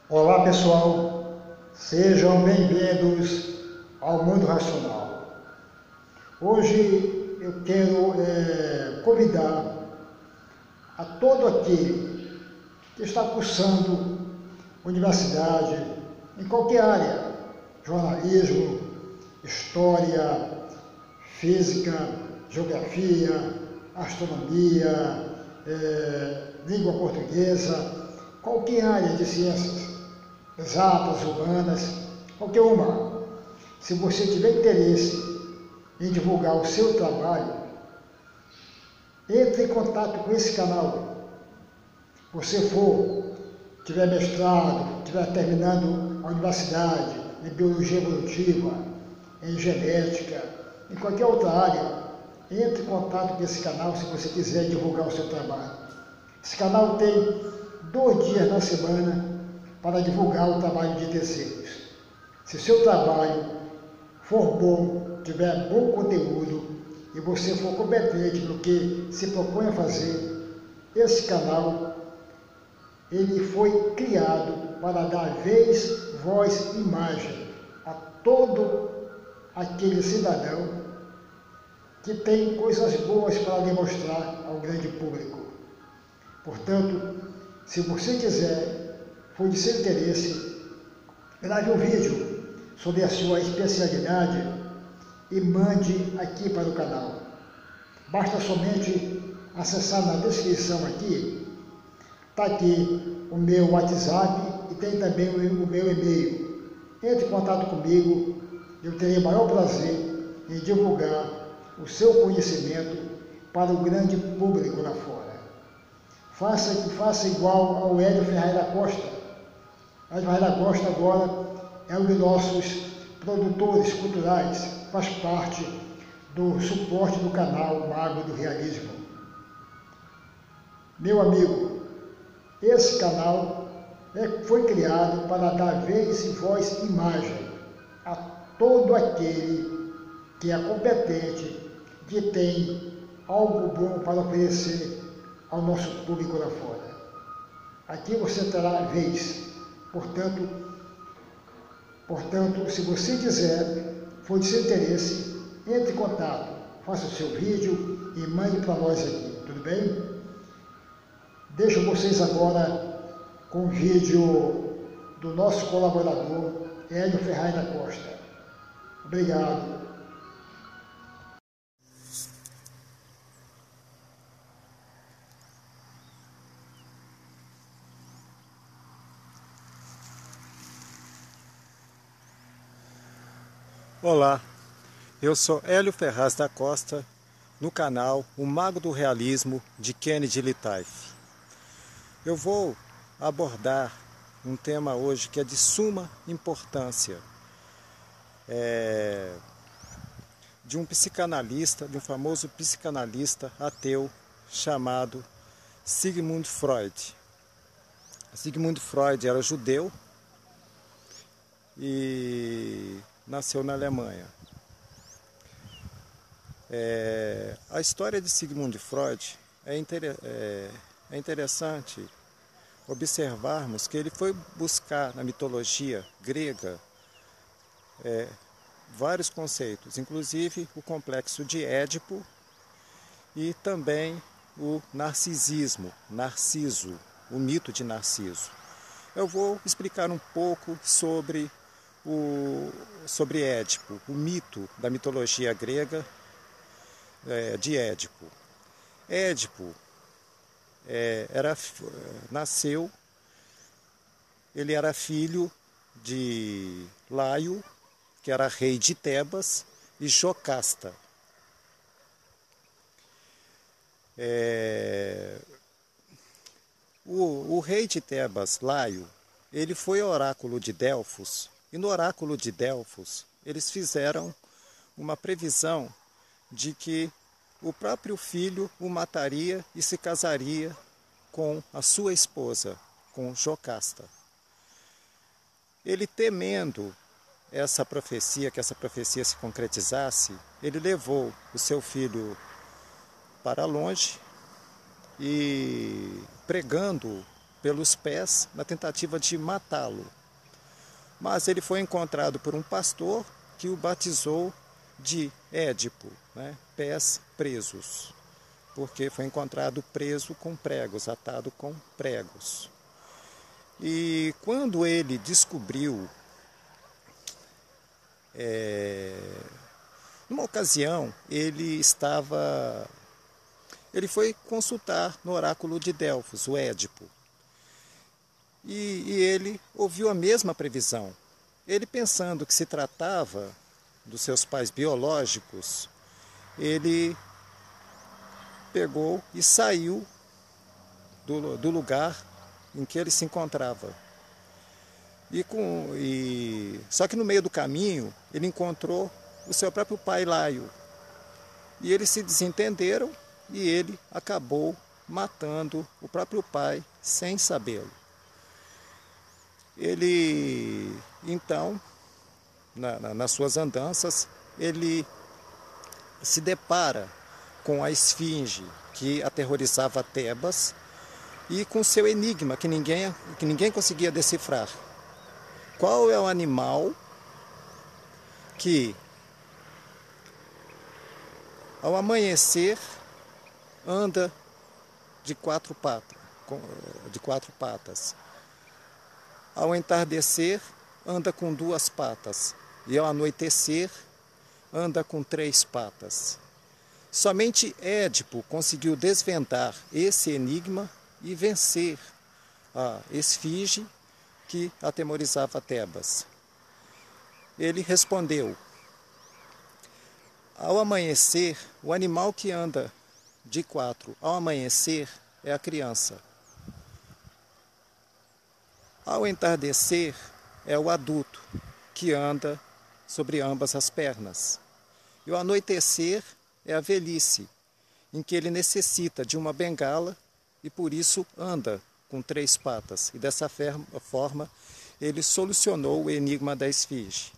Olá pessoal, sejam bem-vindos ao Mundo Racional. Hoje eu quero convidar a todo aquele que está cursando universidade, em qualquer área, jornalismo, história, física, geografia, astronomia, língua portuguesa, qualquer área de ciências, exatas, humanas, qualquer uma. Se você tiver interesse em divulgar o seu trabalho, entre em contato com esse canal. Você tiver mestrado, estiver terminando a universidade, em biologia evolutiva, em genética, em qualquer outra área, entre em contato com esse canal se você quiser divulgar o seu trabalho. Esse canal tem 2 dias na semana para divulgar o trabalho de terceiros. Se seu trabalho for bom, tiver bom conteúdo e você for competente no que se propõe a fazer, esse canal ele foi criado para dar vez, voz e imagem a todo aquele cidadão que tem coisas boas para demonstrar ao grande público. Portanto, se você quiser, for de seu interesse, grave um vídeo sobre a sua especialidade e mande aqui para o canal. Basta somente acessar na descrição aqui, está aqui o meu WhatsApp e tem também o meu e-mail. Entre em contato comigo, eu terei o maior prazer em divulgar o seu conhecimento para o grande público lá fora. Faça igual ao Hélio Ferreira da Costa. Hélio Ferreira da Costa agora é um dos nossos produtores culturais, faz parte do suporte do canal Mago do Realismo. Meu amigo, esse canal foi criado para dar vez, voz e imagem a todo aquele que é competente, que tem algo bom para oferecer ao nosso público lá fora. Aqui você terá vez. Portanto, se você quiser, for de seu interesse, entre em contato, faça o seu vídeo e mande para nós aqui, tudo bem? Deixo vocês agora com o vídeo do nosso colaborador, Hélio Ferreira da Costa. Obrigado. Olá, eu sou Hélio Ferraz da Costa, no canal O Mago do Realismo de Kennedy Litaif. Eu vou abordar um tema hoje que é de suma importância, de um psicanalista, de um famoso psicanalista ateu chamado Sigmund Freud. Sigmund Freud era judeu e nasceu na Alemanha. A história de Sigmund Freud é interessante observarmos que ele foi buscar na mitologia grega vários conceitos, inclusive o complexo de Édipo e também o narcisismo, Narciso, o mito de Narciso. Eu vou explicar um pouco sobre Édipo, o mito da mitologia grega de Édipo. Édipo ele era filho de Laio, que era rei de Tebas, e Jocasta. O rei de Tebas, Laio, ele foi ao oráculo de Delfos, e no oráculo de Delfos eles fizeram uma previsão de que o próprio filho o mataria e se casaria com a sua esposa, com Jocasta. Ele, temendo que essa profecia se concretizasse, ele levou o seu filho para longe e, pregando pelos pés na tentativa de matá-lo. Mas ele foi encontrado por um pastor que o batizou de Édipo, né? Pés presos, porque foi encontrado preso com pregos, atado com pregos. E quando ele descobriu, numa ocasião, ele foi consultar no oráculo de Delfos, o Édipo. E ele ouviu a mesma previsão. Ele, pensando que se tratava dos seus pais biológicos, ele pegou e saiu do lugar em que ele se encontrava. Só que no meio do caminho, ele encontrou o seu próprio pai Laio. E eles se desentenderam e ele acabou matando o próprio pai sem sabê-lo. Ele, então, nas suas andanças, ele se depara com a esfinge que aterrorizava Tebas e com seu enigma que ninguém conseguia decifrar. Qual é o animal que, ao amanhecer, anda de quatro patas? Ao entardecer, anda com 2 patas, e ao anoitecer, anda com 3 patas. Somente Édipo conseguiu desvendar esse enigma e vencer a esfinge que atemorizava Tebas. Ele respondeu: ao amanhecer, o animal que anda de 4 ao amanhecer é a criança. Ao entardecer, é o adulto, que anda sobre ambas as pernas. E o anoitecer é a velhice, em que ele necessita de uma bengala e por isso anda com 3 patas. E dessa forma, ele solucionou o enigma da esfinge.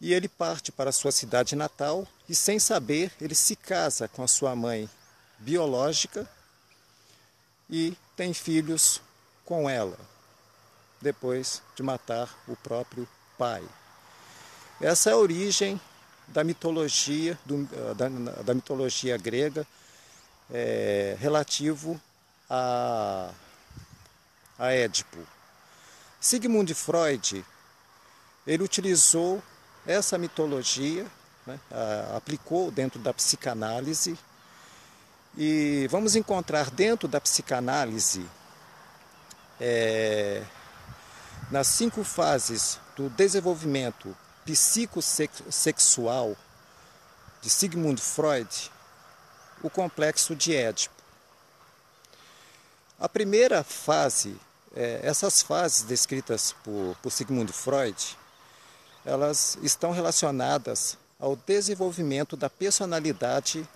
E ele parte para a sua cidade natal e, sem saber, ele se casa com a sua mãe biológica e tem filhos com ela, depois de matar o próprio pai. Essa é a origem da mitologia, da mitologia grega relativo a Édipo. Sigmund Freud, ele utilizou essa mitologia, né, aplicou dentro da psicanálise, e vamos encontrar dentro da psicanálise nas 5 fases do desenvolvimento psicossexual de Sigmund Freud, o complexo de Édipo. A primeira fase, essas fases descritas por Sigmund Freud, elas estão relacionadas ao desenvolvimento da personalidade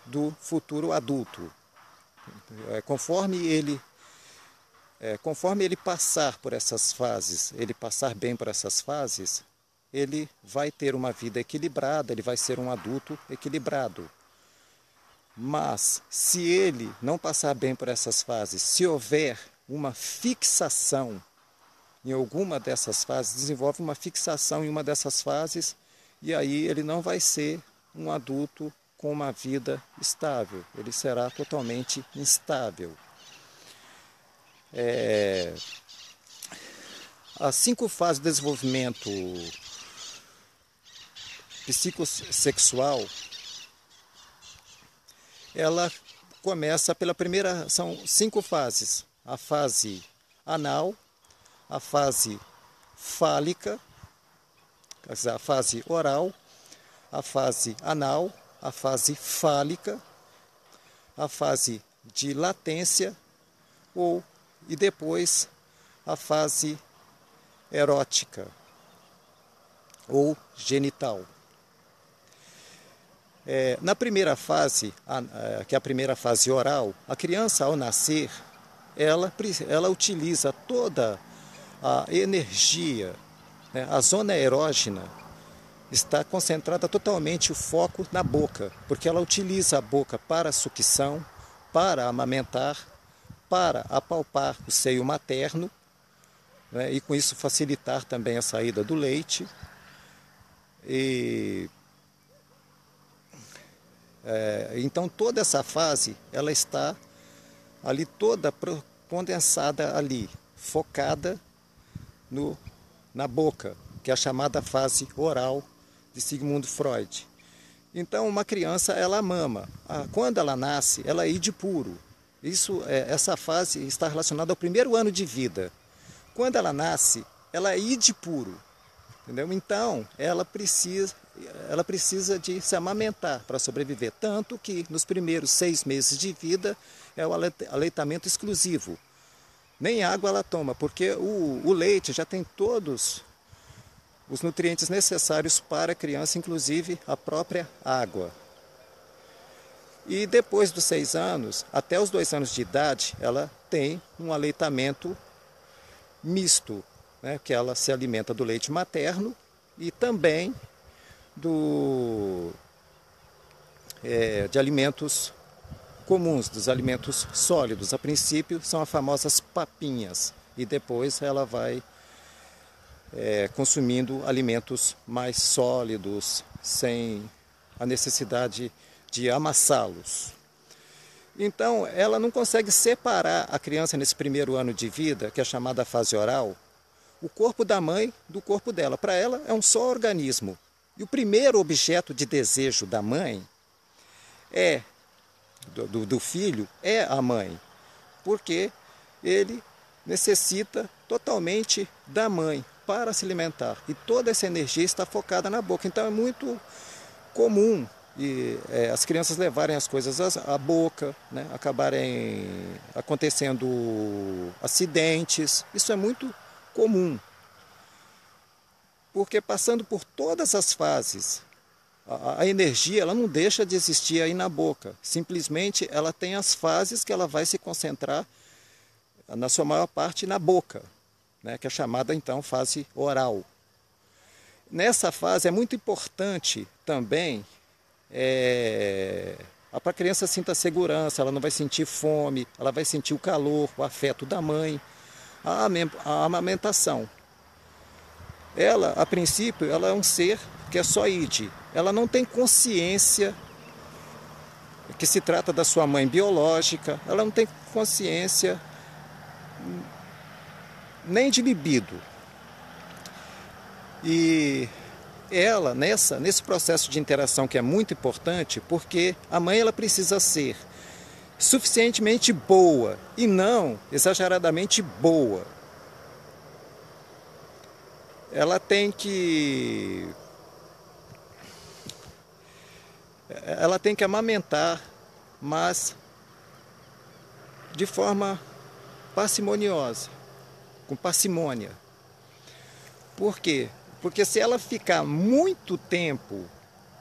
do futuro adulto. Conforme ele passar por essas fases, ele passar bem por essas fases, ele vai ter uma vida equilibrada, ele vai ser um adulto equilibrado. Mas, se ele não passar bem por essas fases, se houver uma fixação em alguma dessas fases, desenvolve uma fixação em uma dessas fases, e aí ele não vai ser um adulto com uma vida estável, ele será totalmente instável. As 5 fases de desenvolvimento psicossexual, ela começa pela primeira, são 5 fases: a fase anal, a fase fálica, quer dizer, a fase oral, a fase anal, a fase fálica, a fase de latência e depois a fase erótica ou genital. Na primeira fase, que é a primeira fase oral, a criança, ao nascer, ela utiliza toda a energia, né? A zona erógena está concentrada totalmente, o foco na boca, porque ela utiliza a boca para a sucção, para amamentar, para apalpar o seio materno, né, e com isso facilitar também a saída do leite. Então toda essa fase ela está ali toda condensada ali, focada na boca, que é a chamada fase oral de Sigmund Freud. Então uma criança ela mama, quando ela nasce ela é ide puro. Essa fase está relacionada ao primeiro ano de vida. Quando ela nasce ela é ide puro, entendeu? Então ela precisa de se amamentar para sobreviver, tanto que nos primeiros 6 meses de vida é o aleitamento exclusivo. Nem água ela toma, porque o leite já tem todos os nutrientes necessários para a criança, inclusive a própria água. E depois dos 6 anos, até os 2 anos de idade, ela tem um aleitamento misto, né, que ela se alimenta do leite materno e também de alimentos comuns, dos alimentos sólidos. A princípio são as famosas papinhas e depois ela vai consumindo alimentos mais sólidos, sem a necessidade de amassá-los. Então ela não consegue separar a criança nesse primeiro ano de vida, que é chamada fase oral, o corpo da mãe do corpo dela. Para ela é um só organismo. E o primeiro objeto de desejo da mãe do filho é a mãe, porque ele necessita totalmente da mãe para se alimentar. E toda essa energia está focada na boca. Então é muito comum as crianças levarem as coisas à boca, né? Acabarem acontecendo acidentes. Isso é muito comum. Porque passando por todas as fases, a energia ela não deixa de existir aí na boca. Simplesmente ela tem as fases que ela vai se concentrar, na sua maior parte, na boca, né, que é chamada então fase oral. Nessa fase é muito importante também para a criança sinta segurança, ela não vai sentir fome, ela vai sentir o calor, o afeto da mãe, a amamentação. Ela, a princípio, ela é um ser que é só ide. Ela não tem consciência que se trata da sua mãe biológica, ela não tem consciência nem de libido. E ela, nesse processo de interação que é muito importante, porque a mãe ela precisa ser suficientemente boa e não exageradamente boa. Ela tem que amamentar, mas de forma parcimoniosa, com parcimônia. Por quê? Porque se ela ficar muito tempo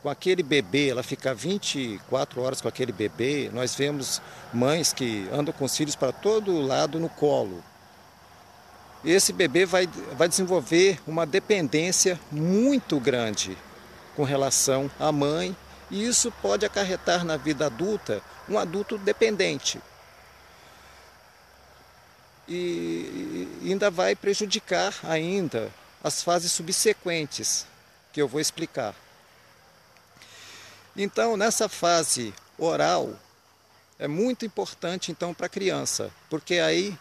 com aquele bebê, ela ficar 24 horas com aquele bebê, nós vemos mães que andam com os filhos para todo lado no colo. Esse bebê vai desenvolver uma dependência muito grande com relação à mãe, e isso pode acarretar na vida adulta um adulto dependente. E ainda vai prejudicar ainda as fases subsequentes, que eu vou explicar. Então, nessa fase oral, é muito importante então para a criança, porque aí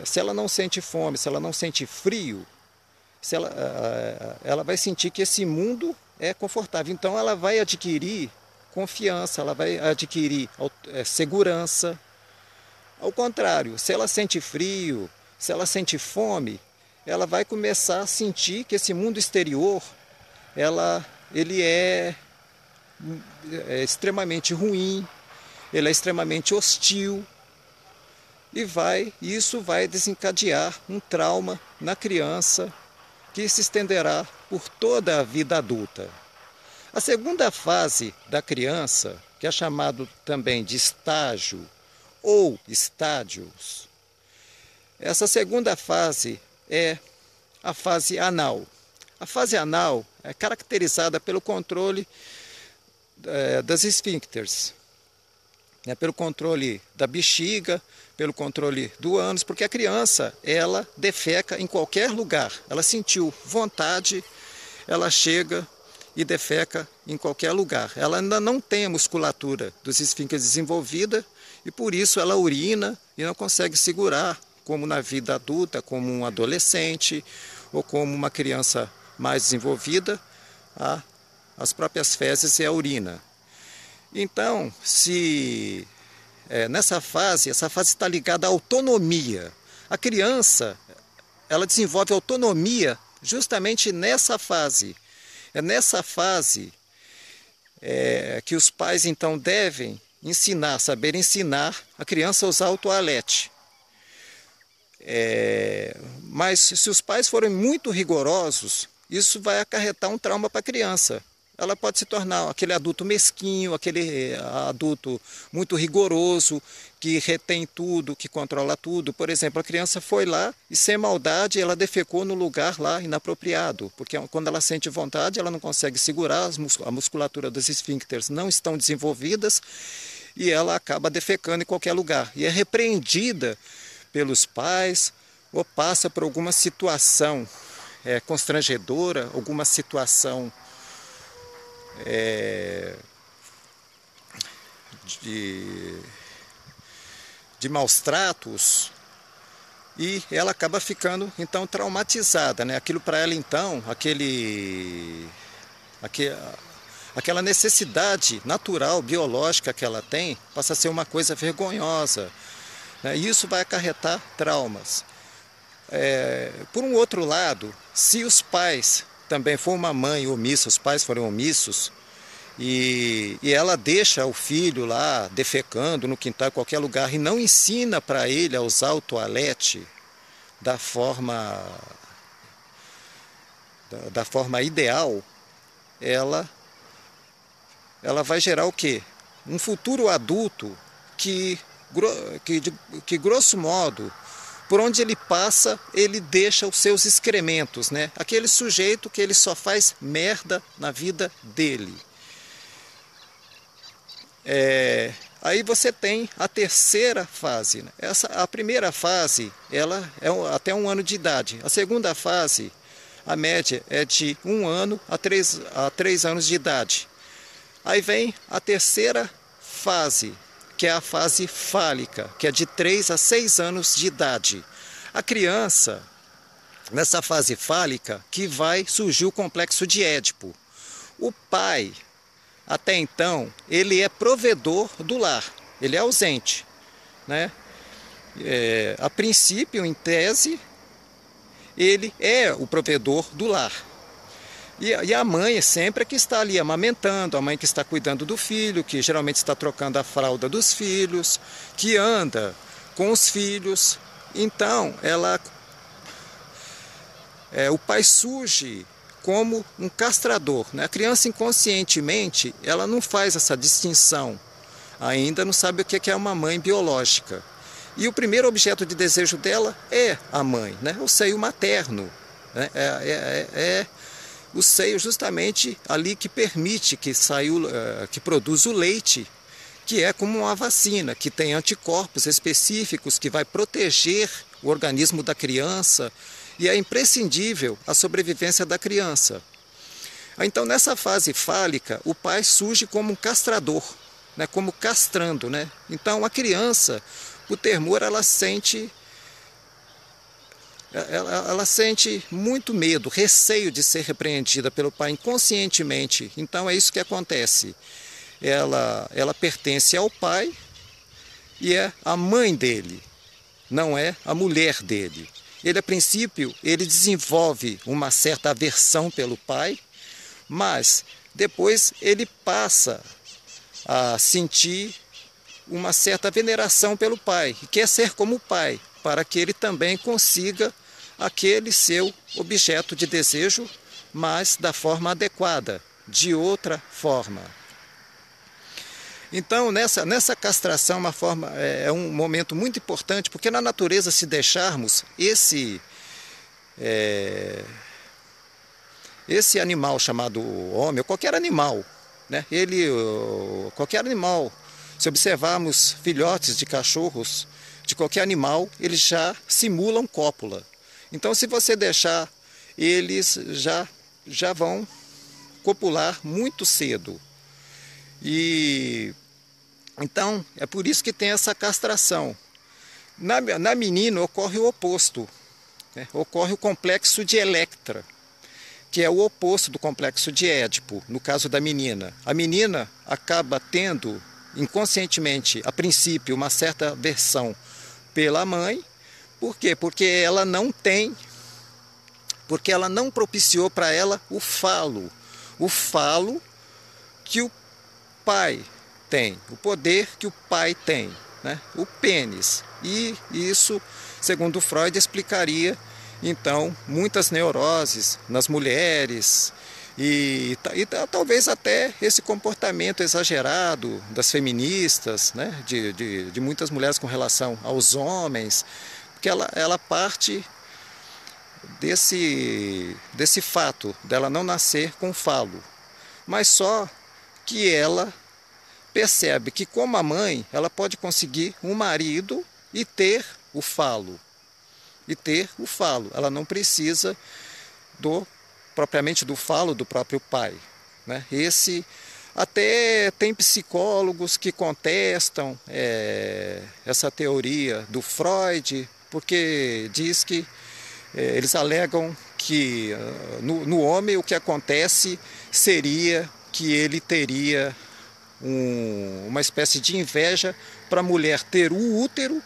se ela não sente fome, se ela não sente frio, ela vai sentir que esse mundo é confortável. Então ela vai adquirir confiança, ela vai adquirir segurança. Ao contrário, se ela sente frio, se ela sente fome, ela vai começar a sentir que esse mundo exterior ele é extremamente ruim, ele é extremamente hostil. E isso vai desencadear um trauma na criança que se estenderá por toda a vida adulta. A segunda fase da criança, que é chamado também de estágio ou estádios, essa segunda fase é a fase anal. A fase anal é caracterizada pelo controle das esfíncteres. né, pelo controle da bexiga, pelo controle do ânus, porque a criança, ela defeca em qualquer lugar. Ela sentiu vontade, ela chega e defeca em qualquer lugar. Ela ainda não tem a musculatura dos esfíncteres desenvolvida e por isso ela urina e não consegue segurar, como na vida adulta, como um adolescente ou como uma criança mais desenvolvida, as próprias fezes e a urina. Então, se nessa fase, essa fase está ligada à autonomia. A criança, ela desenvolve autonomia justamente nessa fase. É nessa fase que os pais então devem saber ensinar a criança a usar o toalete. Mas se os pais forem muito rigorosos, isso vai acarretar um trauma para a criança. Ela pode se tornar aquele adulto mesquinho, aquele adulto muito rigoroso, que retém tudo, que controla tudo. Por exemplo, a criança foi lá e sem maldade ela defecou no lugar lá inapropriado, porque quando ela sente vontade ela não consegue segurar, a musculatura dos esfíncteres não estão desenvolvidas e ela acaba defecando em qualquer lugar. E é repreendida pelos pais ou passa por alguma situação constrangedora, alguma situação de maus tratos e ela acaba ficando então traumatizada, né? Aquilo para ela então, aquela necessidade natural, biológica que ela tem, passa a ser uma coisa vergonhosa, né? E isso vai acarretar traumas. Por um outro lado, se os pais também for uma mãe omissa, os pais forem omissos, e ela deixa o filho lá defecando no quintal, em qualquer lugar, e não ensina para ele a usar o toalete da forma ideal, ela vai gerar o quê? Um futuro adulto que grosso modo, por onde ele passa, ele deixa os seus excrementos, né? Aquele sujeito que ele só faz merda na vida dele. Aí você tem a terceira fase, né? A primeira fase, ela é até 1 ano de idade. A segunda fase, a média é de 1 ano a 3 anos de idade. Aí vem a terceira fase, que é a fase fálica, que é de 3 a 6 anos de idade. A criança, nessa fase fálica, que vai surgir o complexo de Édipo. O pai, até então, ele é provedor do lar, ele é ausente, né? A princípio, em tese, ele é o provedor do lar. E a mãe sempre é que está ali amamentando, a mãe que está cuidando do filho, que geralmente está trocando a fralda dos filhos, que anda com os filhos. Então, o pai surge como um castrador, né? A criança inconscientemente, ela não faz essa distinção, ainda não sabe o que é uma mãe biológica. E o primeiro objeto de desejo dela é a mãe, né? O seio materno, né? O seio justamente ali que permite que produz o leite, que é como uma vacina, que tem anticorpos específicos, que vai proteger o organismo da criança e é imprescindível a sobrevivência da criança. Então, nessa fase fálica, o pai surge como um castrador, né, como castrando, né? Então, a criança, o termor, ela sente muito medo, receio de ser repreendida pelo pai inconscientemente. Então é isso que acontece. Ela pertence ao pai e é a mãe dele, não é a mulher dele. Ele, a princípio, ele desenvolve uma certa aversão pelo pai, mas depois ele passa a sentir uma certa veneração pelo pai, e quer ser como o pai, para que ele também consiga aquele seu objeto de desejo, mas da forma adequada, de outra forma. Então, nessa castração é um momento muito importante, porque na natureza, se deixarmos esse animal chamado homem, ou qualquer animal, né? Qualquer animal Se observarmos filhotes de cachorros, de qualquer animal, eles já simulam cópula. Então, se você deixar, eles já vão copular muito cedo. E então, é por isso que tem essa castração. Na menina ocorre o oposto, né? Ocorre o complexo de Electra, que é o oposto do complexo de Édipo, no caso da menina. A menina acaba tendo, inconscientemente, a princípio, uma certa aversão pela mãe. Por quê? Porque ela não propiciou para ela o falo que o pai tem, o poder que o pai tem, né? O pênis. E isso, segundo Freud, explicaria então muitas neuroses nas mulheres e talvez até esse comportamento exagerado das feministas, né? de muitas mulheres com relação aos homens, porque ela parte desse fato dela não nascer com falo, mas só que ela percebe que, como a mãe, ela pode conseguir um marido e ter o falo. Ela não precisa propriamente do falo do próprio pai, né? Até tem psicólogos que contestam essa teoria do Freud, porque diz que eles alegam que no homem o que acontece seria que ele teria uma espécie de inveja para a mulher ter o útero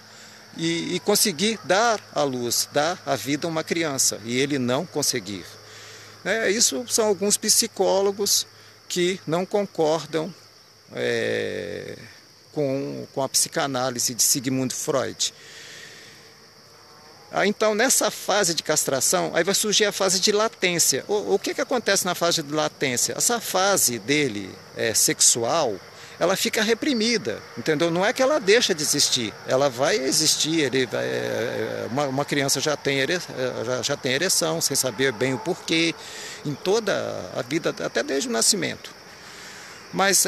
e conseguir dar à luz, dar à vida uma criança, e ele não conseguir. Isso são alguns psicólogos que não concordam com a psicanálise de Sigmund Freud. Então, nessa fase de castração, aí vai surgir a fase de latência. O que acontece na fase de latência? Essa fase dele sexual, ela fica reprimida, entendeu? Não é que ela deixa de existir, ela vai existir. Uma criança já tem ereção, sem saber bem o porquê, em toda a vida, até desde o nascimento. Mas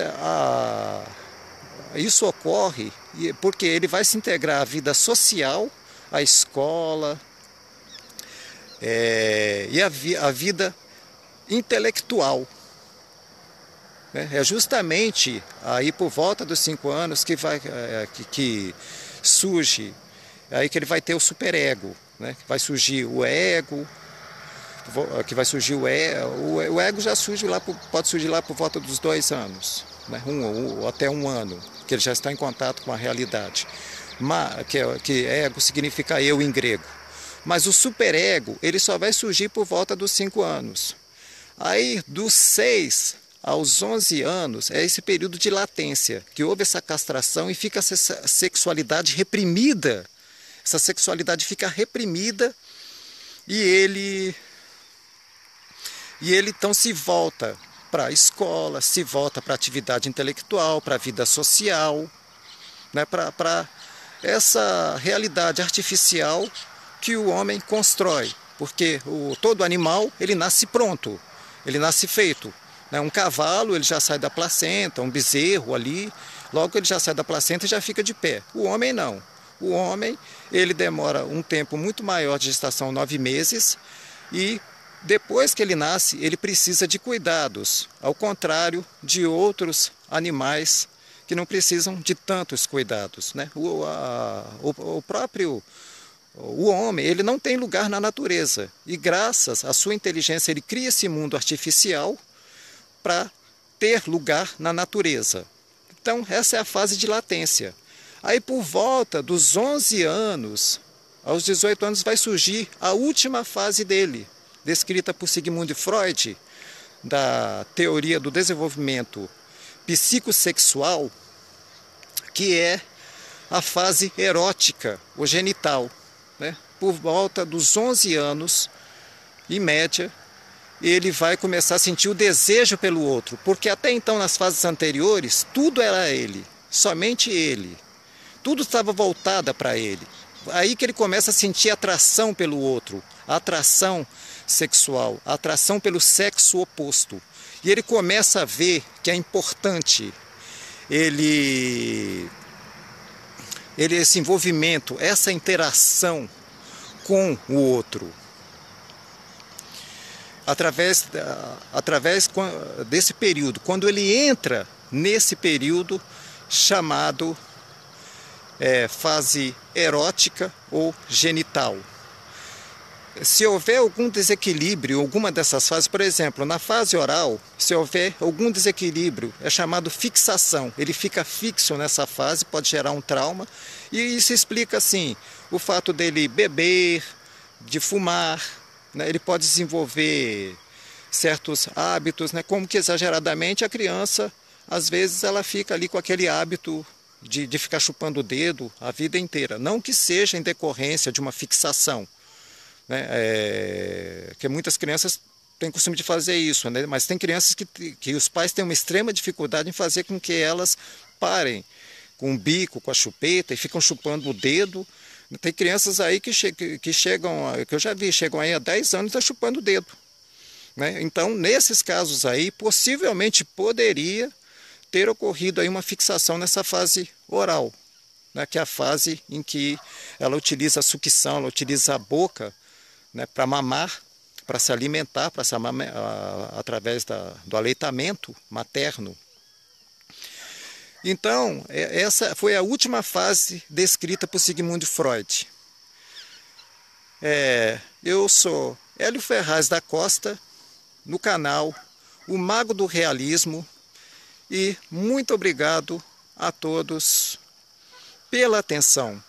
isso ocorre porque ele vai se integrar à vida social, a escola e a vida intelectual. É justamente aí por volta dos 5 anos que surge, aí que ele vai ter o superego, né? Que vai surgir o ego, o ego já surge pode surgir lá por volta dos 2 anos, né? Até 1 ano, que ele já está em contato com a realidade. Que ego significa eu em grego. Mas o superego, ele só vai surgir por volta dos 5 anos. Aí, dos 6 aos 11 anos, é esse período de latência, que houve essa castração e fica essa sexualidade reprimida. Essa sexualidade fica reprimida e ele então se volta para a escola, se volta para a atividade intelectual, para a vida social, né? Para essa realidade artificial que o homem constrói, porque todo animal ele nasce pronto, ele nasce feito, né? Um cavalo ele já sai da placenta, um bezerro ali, logo ele já sai da placenta e já fica de pé. O homem não. O homem ele demora um tempo muito maior de gestação, 9 meses, e depois que ele nasce ele precisa de cuidados, ao contrário de outros animais que não precisam de tantos cuidados, né? O homem ele não tem lugar na natureza e graças à sua inteligência ele cria esse mundo artificial para ter lugar na natureza. Então essa é a fase de latência. Aí por volta dos 11 anos, aos 18 anos vai surgir a última fase dele, descrita por Sigmund Freud, da teoria do desenvolvimento psicossexual, que é a fase erótica, ou genital, né? Por volta dos 11 anos, em média, ele vai começar a sentir o desejo pelo outro, porque até então, nas fases anteriores, tudo era ele, somente ele. Tudo estava voltado para ele. Aí que ele começa a sentir atração pelo outro, a atração sexual, a atração pelo sexo oposto. E ele começa a ver que é importante esse envolvimento, essa interação com o outro. Através desse período, quando ele entra nesse período chamado fase erótica ou genital. Se houver algum desequilíbrio em alguma dessas fases, por exemplo, na fase oral, se houver algum desequilíbrio, é chamado fixação. Ele fica fixo nessa fase, pode gerar um trauma. E isso explica, assim, o fato dele beber, de fumar, né? Ele pode desenvolver certos hábitos, né? Como que exageradamente a criança, às vezes, ela fica ali com aquele hábito de ficar chupando o dedo a vida inteira. Não que seja em decorrência de uma fixação, né? Que muitas crianças têm costume de fazer isso, né? Mas tem crianças que os pais têm uma extrema dificuldade em fazer com que elas parem com o bico, com a chupeta e ficam chupando o dedo. Tem crianças aí que chegam, que eu já vi, chegam aí há 10 anos e estão chupando o dedo, né? Então, nesses casos aí, possivelmente poderia ter ocorrido aí uma fixação nessa fase oral, né? Que é a fase em que ela utiliza a sucção, ela utiliza a boca, né, para mamar, para se alimentar, para se através do aleitamento materno. Então, essa foi a última fase descrita por Sigmund Freud. Eu sou Hélio Ferraz da Costa, no canal O Mago do Realismo, e muito obrigado a todos pela atenção.